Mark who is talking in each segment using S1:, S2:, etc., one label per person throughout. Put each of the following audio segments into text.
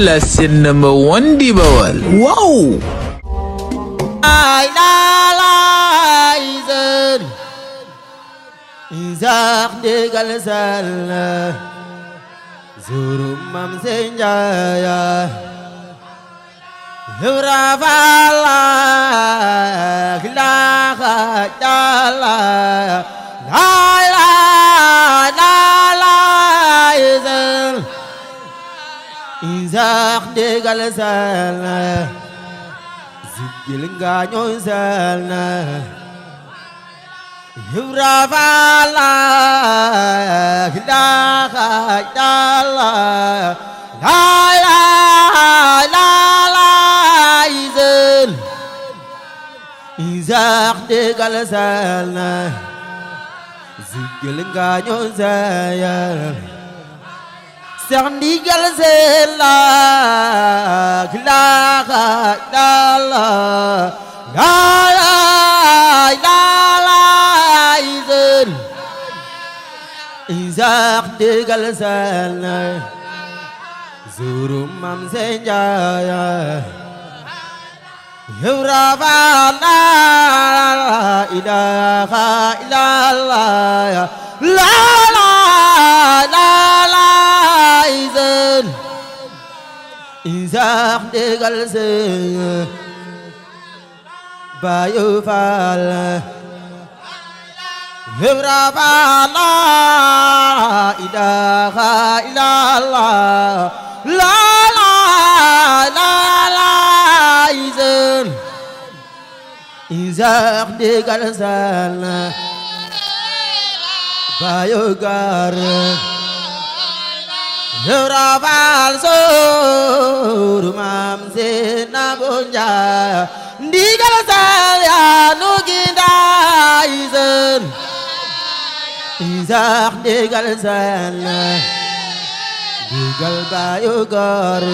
S1: la seen number one di Bawal. Wow.
S2: Ay la izar izaq digal sal zuru mam senjaya Hurafala ilaha jalla la izar izaq digal sal zigil nga ñoy salna Hurafala ilaha jalla la izin izaq digal salna zigil nga ñoy sayal Seex ndigal sela ilaha jalla la izin izaq digal salna zuru mam senjaya Hurafala ilaha illallah la izin izaq digal salna Bayu Fall Hurafala ilaha illallah la izin izaq digal salna Bayu Gar Hurafal suru mam sinabunya ndigal sal ya nu ginda izin izaq digal salna digal Bayu Gar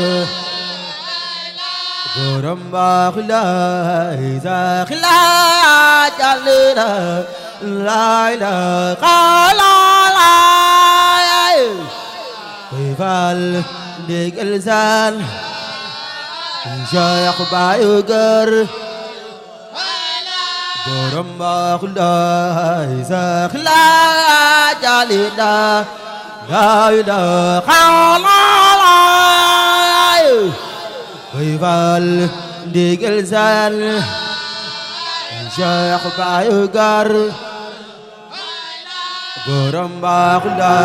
S2: borom baax la izaq la jalina la ilaha la Fall digal sal Cheikh Bayu Gar borom baax la izaq la jalina la ilaha Fall digal sal Cheikh Bayu Gar borom baax la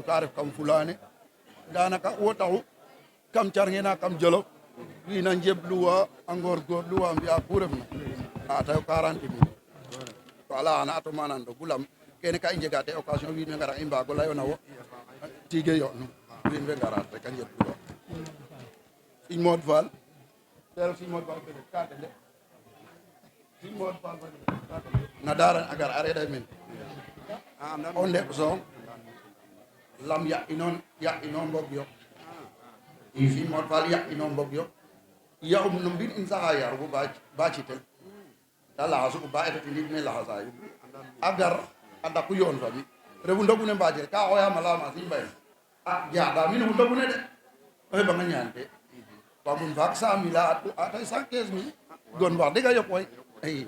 S3: ka ref kam fulane danaka wo taxu kam carngena kam jolof wiin a njebluwa a ngorgorluwa a mbi'a ku refna a tayo 40 mille to a leyana ato mana ndogu lam kene ka i njega te occasion wiin we ngara i mbago leyona wo tige yo'nu wiin we ngara rek a njebluwa Serigne Modou Fall tel Serigne Modou Fall ka tele Serigne Modou Fall na dara a gar a reɗa men o ndeɓ soom lam ya ino mbog yo i Serigne Modou Fall ya ino mbog yo ya'um no mbin in saxa yarugo ba citel ta laxasu ba etatiniid me laxasayu a gar a daku yoon fa mi refu ndogune mbajel ka xoyama leyama Serigne Mbaye a jaada mi refu ndogune de o xeɓanga ñaan te wamun faak 100 000 a tay 115 000 gon wax dëgg a yop way i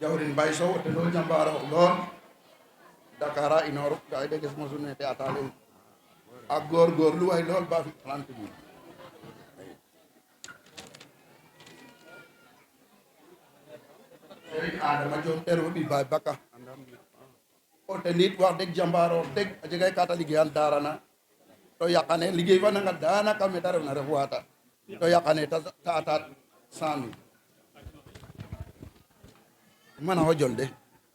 S3: jawrin Mbaye Sow ten o ñambarox lool Dakar a inoru ga i deges mosu nete ata ley a góorgóorlu way lool ba fi 30 000 Serigne Adama Dione teru ɓi Baye Baka o tenit wax deg jambaro deg a jega kata liggéeyal darana to yaqane liggéey fa nanga danaka meta refna ref wata to yaqane ta atat 100 000 mana o jolde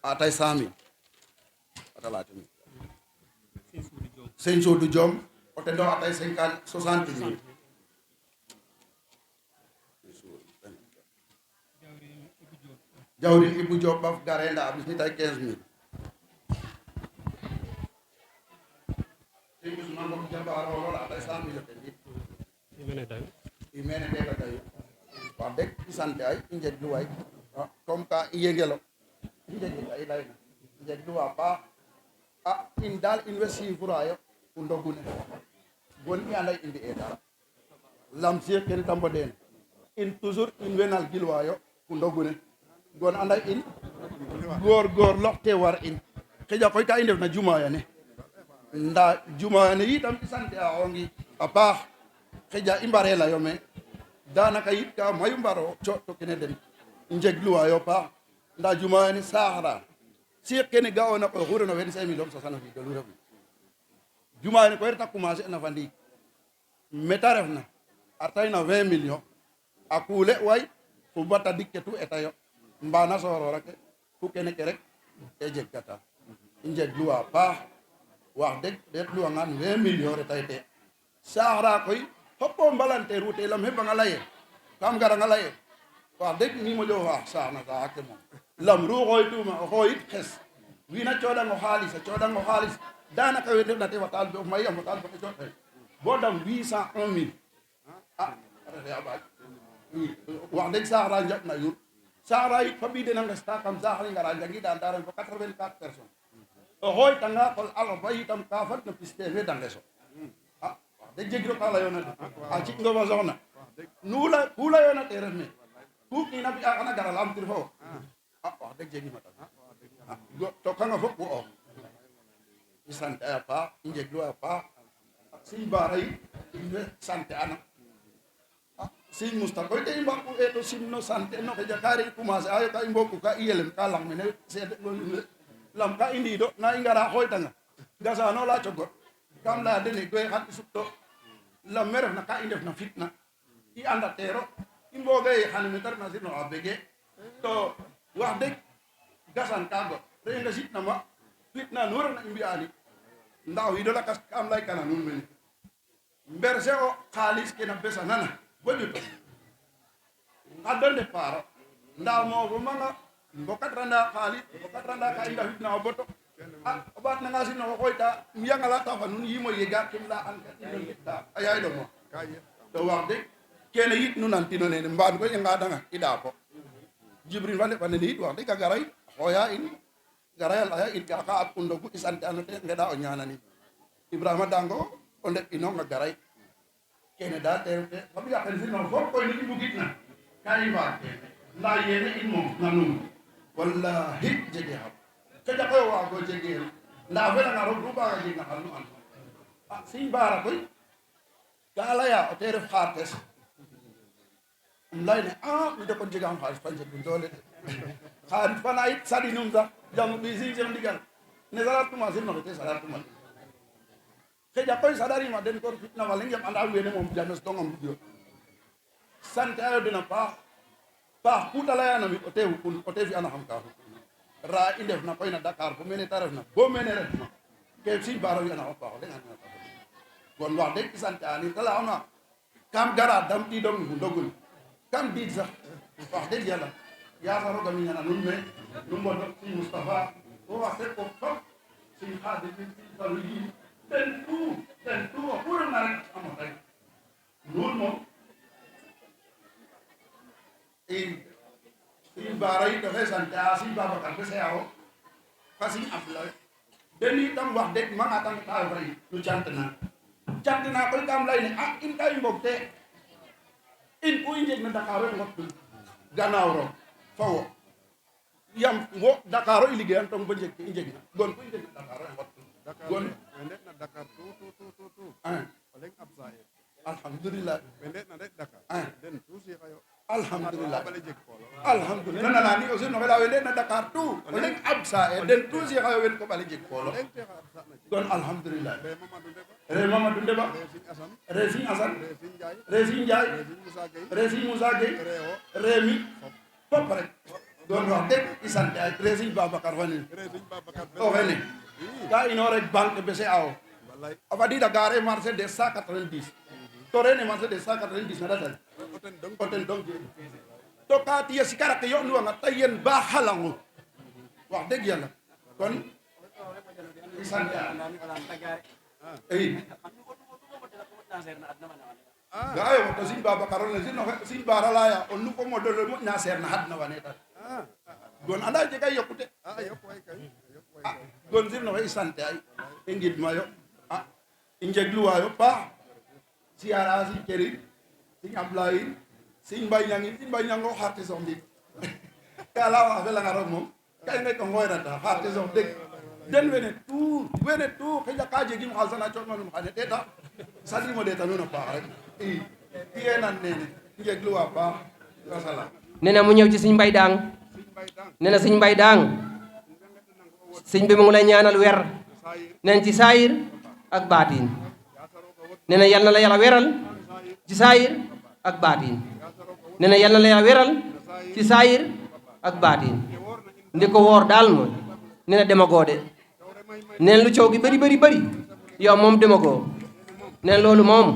S3: atay 100 000 ata latimi Serigne Soudou Diom o tendo atay 60 000 jawrin Ibou Diop baf garenda bis ni tay 15 000 i mene dega dayu wax deg i sante ay i njeglu way comme ka i yengelo i njeglu ay leyna i njegluwa paax a in dal in way suivre ayo o ndogune bon i anda i mbi'e dara lam siir ken ta mbodeen in toujours in way nalgilwayo o ndogune gon anda in goor lox te war in xeja koy ka i ndef na jumaya ne nda jumane yitam i sante a xongi a paax xeja i mbare leyo me danaka yit ka mayu mbaro coɗto kene den i njegluwayo paax nda jumane saxra siik kene ga'ona koy oxu refna 25 millions sasano fi dolu refna jumane koy reta commencer na fa ndiik meta refna artayna 20 millions a kuule way fo bata dik ke tu eta yo mbana sorora ke fu kene ke rek jeg kata i njegluwa paax wax deg ɗeetluwa ngaan 20 millions retay te saaxra koy fop o mbalanteer wu te lam heɓanga leye kam garanga leye wax deg mi moƴo faax saax na saaxa ke moom lam ru xooytuma o xooyit xes wiin a cooɗang o xaalis danaka we ndefna te fatal be of mayi a fatal fo ke cooɗ bo dam 801 000 refe a ɓaaj wax deg saaxra njaɓna yur saaxra yit fa ɓiide na ngesta kam saaxle ngara njangida ndaren fo 84 personnes o xooytanga qol alofa yitam ka fadna piste fe da ngeso wax deg jegiro ka layona de a ci'ngo fa soxna ku layona te ref me ku kiina fi'a xana gara lamtir fo wax deg jegima tan to kanga fop wo i sante a paax i njegluwa a paax Sëñ Bara yi in sante ana Sëñ Moustapha koy te i mbaku eto simno sante no xeja ka re i commencer ayo ka i mboku ka i yelem ka lang mene seede lam ka i ndiido na i ngara xooytanga gasano la cogot kam leya dene goye xan i supto lam me refna ka i ndefna fitna i anda teero i mbooge ye xane mete refna sirno a bege to wax deg gasan ka got re i ngesitna ma fitna nu refna i mbi'ani nda o xiido lakas kam lay kana nuun mene mberse o xaalis ke na besa nana bo ƴuto ngado départ nda moofu manga mbokatranda xaalis mbokatranda ka i ndafitna o boto o ɓaat nanga sino o xooyta miyangala ta fa nuun yimo yega kem la an ka ino ngita a yaay ɗomo to wax deg kene yit nu nan tino nene mbaan koy i ngadanga i ɗaafo Jibril fa ndefa nene yit wax deg a gara yit xooya in gara laya in ka ab o ndogu i sante ano te ngeɗa o ñananin Ibrahima Dango o ndeɓ inonga garay kene da te xam yaqen sino fop koy ni i mbugitna ka i mbaag kene nda yene in moom na nuun wallahi jege xam xaƴa koy o waago jegeel nda felanga roog ru ɓaaga jeg na xar nu an Sëñ Bara koy ka laya o te ref xaartes um leyne mi de kon jegaam xaalis fa njeg doole de xaalis fana yit saɗinum sax jam ɓisi Cheikh Ndigal ne saɗatuma sirnoxe te saɗatuma xeƴa koy saɗarima den kor fitna fa leŋ yam anda wene moom james tonga mbugyo sante ayo den a paax ku ta leyana mi o te xupun o te fi'ana xam ka xupuna ra i ndefna koy na Dakar fo mene ta refna bo mene refna ke Sëñ Bara fi'ana o paax o leŋ anina ta kon wax deg i sante ani te leyama kam gara dam ɗidong fu ndogun kam diid sax wax deg yàlla yaasa roga miñana nuun me nu mbodo Sëñ Moustapha o wax deg ko fop Sëñ Khadim Sëñ Fallu yi den tout o ku refna rek a mota nuun moom i Sëñ Bara yit oxe sante a Sëñ Babacar fe se'axo fa Sëñ Abdoulaye den itam wax deg manga tan ta fay nu cantna koy kam leyne in ka i mbog te in ku i njeg na Dakar o ngot gannaaw roog fo wo yam wo Dakar o i liggéeyan tong bo njeg ke i njegna gon ku i njeg na Dakar o ngot gon
S4: we ndetna Dakar tout o leŋ absa e
S3: alhamdulillah
S4: we ndetna rek Dakar den tout si xayo
S3: alhamdulillah
S4: bale jeg polo
S3: alhamdulillah nanani aussi no xela we ndetna Dakar tout o leŋ absa e den tout si xayo wen ko ɓale jeg polo
S4: leŋ te xa absa na
S3: gon alhamdulillah
S4: re Mamadou Ndeba
S3: re Mamadou Ndeba
S4: re Sëñ Assane
S3: re Sëñ Assane
S4: re Sëñ Ndiaye
S3: re Sëñ Ndiaye
S4: re Sëñ Moussa Gueye
S3: re Sëñ Moussa Gueye
S4: re o
S3: re mi fop rek gon wax deg i sante ay re Sëñ Babacar fa nen
S4: re Sëñ Babacar
S3: o xene ka ino rek banque bese ao
S4: walay
S3: a fadida gare marché des 190 to rene marché des 190 na datan
S4: o ten dong
S3: o ten donc to ka tiya sikara ke yo'nuwanga ta yen ba xalangu wax deg yàlla kon i sante a i ga'ayo moto Sëñ Babacar o ne Sëñ Bara laya o nu fo modole moƴna seer na xadna wane tan gon anda jega yokkute
S4: yok way kay
S3: gon sirnoxe i sante ay i ngidmayo i njegluwayo paax siyaara Sëñ Kerin Sëñ Ablaye Sëñ Mbay Ñangin Sëñ Mbay Ñang o xarte sox ndik ka lawa a felanga roog moom ka i ngeek o ngoyrata xarte sox deg den wene tout xeƴa ka jegim xalis ana cooxnanum xane ɗeeta sadimo ɗeeta nuun a paax rek i tiye nan nene njegluwa paax wasalaam
S5: nee na mu ñëw ci Sëñ Mbay Daang nee na Sëñ Mbay Daang sëñ bi mu ngi lay ñaanal wer neen ci saayir ak baatin nee na yal na la yàlla weral ci saayir ak baatin nee na yal na la yàlla weral ci saayir ak baatin ndi ko woor daal mooy nee na demagoo de nee na lu coow gi bëri bëri bëri yow moom demagoo nee na loolu moom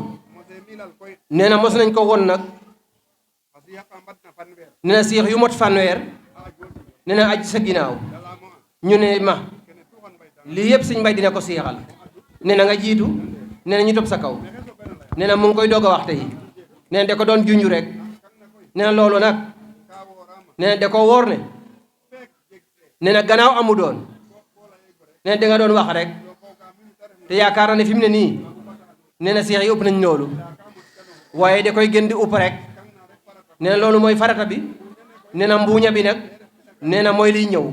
S5: nee na mos nañ ko won nag nee na siix yu mot fanweer nee na aj sa ginnaaw ñu ne ma lii yëpp sëñ Mbay dina ko siixal nee na nga jiitu nee na ñu topp sa kaw nee na mu ngi koy doog a wax tey nee na da ko doon junju rek nee na loolu nag nee na da ko wóor ne nee na gannaaw amu doon nee na da nga doon wax rek te yaakaar na ne fi mu ne nii nee na seex yi ëpp nañ loolu waaye da koy gën di upp rek nee na loolu mooy farata bi nee na mbuuña bi nag nee na mooy liy ñëw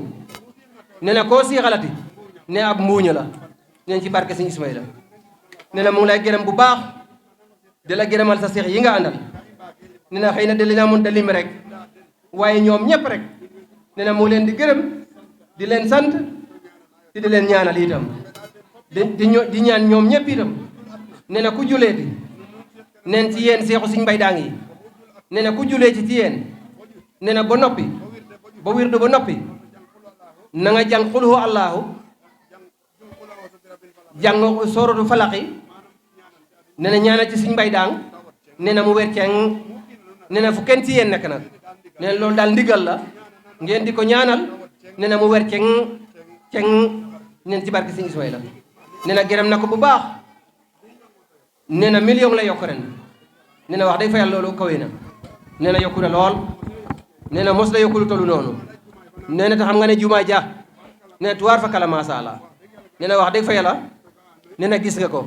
S5: nee na koo siixalati nee ab mbuuña la nee na ci barke Sëñ Ismaïla nee na mu ngi lay gërëm bu baax di la gërëmal sa seex yi nga àndal nee na xëy na da leen a mën a lim rek waaye ñoom ñëpp rek nee na mu leen di gërëm di leen sant te di leen ñaanal itam di ñaan ñoom ñëpp itam nee na ku juleeti neen ci yéen seexu Sëñ Mbay Daang yi nee na ku julee ci yéen nee na ba noppi ba wirdu ba noppi na nga jàng xul huwa allaahu jàng sooratu falaxi nee na ñaanal ci Sëñ Mbay Daang nee na mu wér ceng nee na fu kenn ci yéen nekk nag nee na loolu daal ndigal la ngeen di ko ñaanal nee na mu wér ceng neen ci barke Sëñ Ismaïla nee na gërëm na ko bu baax nee na million la yokk ren nee na wax day fayal loolu kawe na nee na yokku na lool nee na mos la yokku lu tollu noonu nee na te xam nga ne jumaa ja nee na tuwaar fa kala maasa Allah nee na wax day fayal la nee na gis nga ko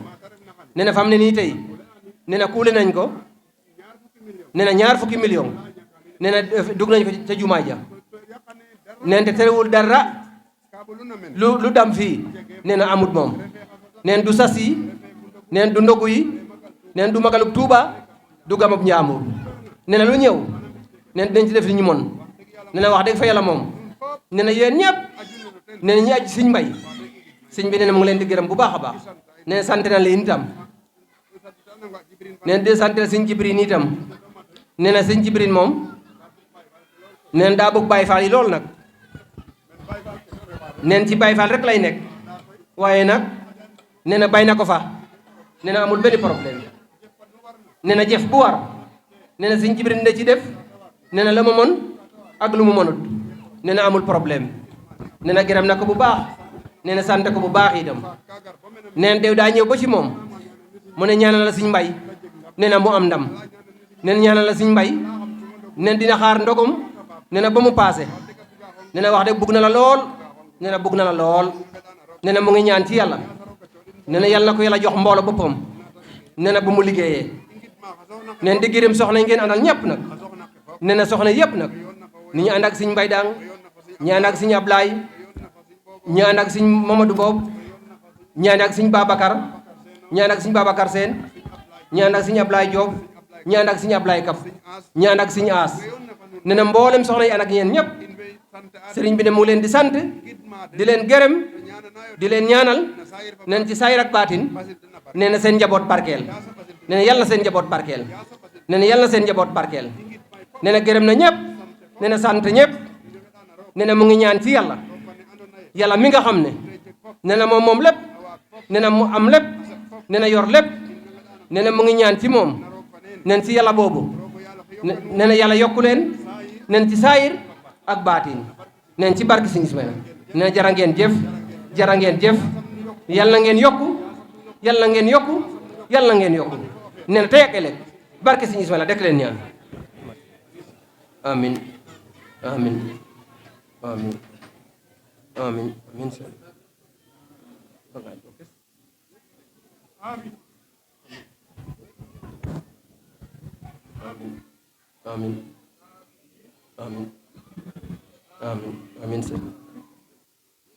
S5: nee na fam ne nii tey nee na kuule nañ ko nee na 20 million nee na dugg nañ ko ca jumaa ja nee na te terewul dara lu dam fii nee na amut moom nee na du sas yi nee na du ndogu yi nee na du magalub Tuuba du gamab Njaambur nee na lu ñëw nee na dinañ ci def li ñu mën nee na wax dëgg fa yàlla moom nee na yéen ñëpp nee na ñi aj Sëñ Mbay sëñ bi nee na mu ngi leen di gërëm bu baax a baax nee na sant na leen itam nee na di sant na Sëñ Jibril itam nee na Sëñ Jibril moom nee na daa bëgg Baay Faal yi loolu nag nee na ci Baay Faal rek lay nekk waaye nag nee na bay na ko fa nee na amul benn problème nee na jëf bu war nee na Sëñ Jibril da ci def nee na la mu mën ak lu mu mënut nee na amul problème nee na gërëm na ko bu baax nee na sant ko bu baax itam nee na dew daa ñëw ba ci moom mu ne ñaanal la Sëñ Mbay nee na mu am ndam nee na ñaanal la Sëñ Mbay nee na dina xaar ndogum nee na ba mu paase nee na wax de bugg na la lool nee na bugg na la lool nee na mu ngi ñaan ci yàlla nee na yàlla na ko yàlla jox mboolo boppam nee na bu mu liggéeyee nee na di gërëm soxna yi ngeen àndal ñëpp nag nee na soxna yëpp nag ni ñu ànd ak Sëñ Mbay Daang ñi ànd ak Sëñ Ablaay ñi ànd ak Sëñ Mamadou Boob ñi ànd ak Sëñ Babacar ñi ànd ak Sëñ Babacar Seen ñi ànd ak Sëñ Ablaay Joob ñi ànd ak Sëñ Ablaay Kaf ñi ànd ak Sëñ Aas nee na mboolem soxna yi ànd ak yéen ñëpp sëriñ bi ne mu leen di sant di leen gërëm di leen ñaanal neen ci saayir ak baatin nee na seen njaboot barkeel nee na yàlla na seen njaboot barkeel nee na yàlla na seen njaboot barkeel nee na gërëm na ñëpp nee na sant ñëpp nee na mu ngi ñaan ci yàlla yàlla mi nga xam ne nee na moom lépp nee na mu am lépp nee na yor lépp nee na mu ngi ñaan ci moom neen ci yàlla boobu nee na yàlla yokku leen neen ci saayir ak baatin neen ci barke Sëñ Ismaïla nee na jara ngeen jëf jara ngeen jëf yàlla ngeen yokku yàlla ngeen yokku yàlla ngeen yokku nee na tey ak ëllëg barke Sëñ Ismaïla dekk leen ñaan amin amin amin amin amin amin amin amin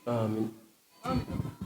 S5: amin amin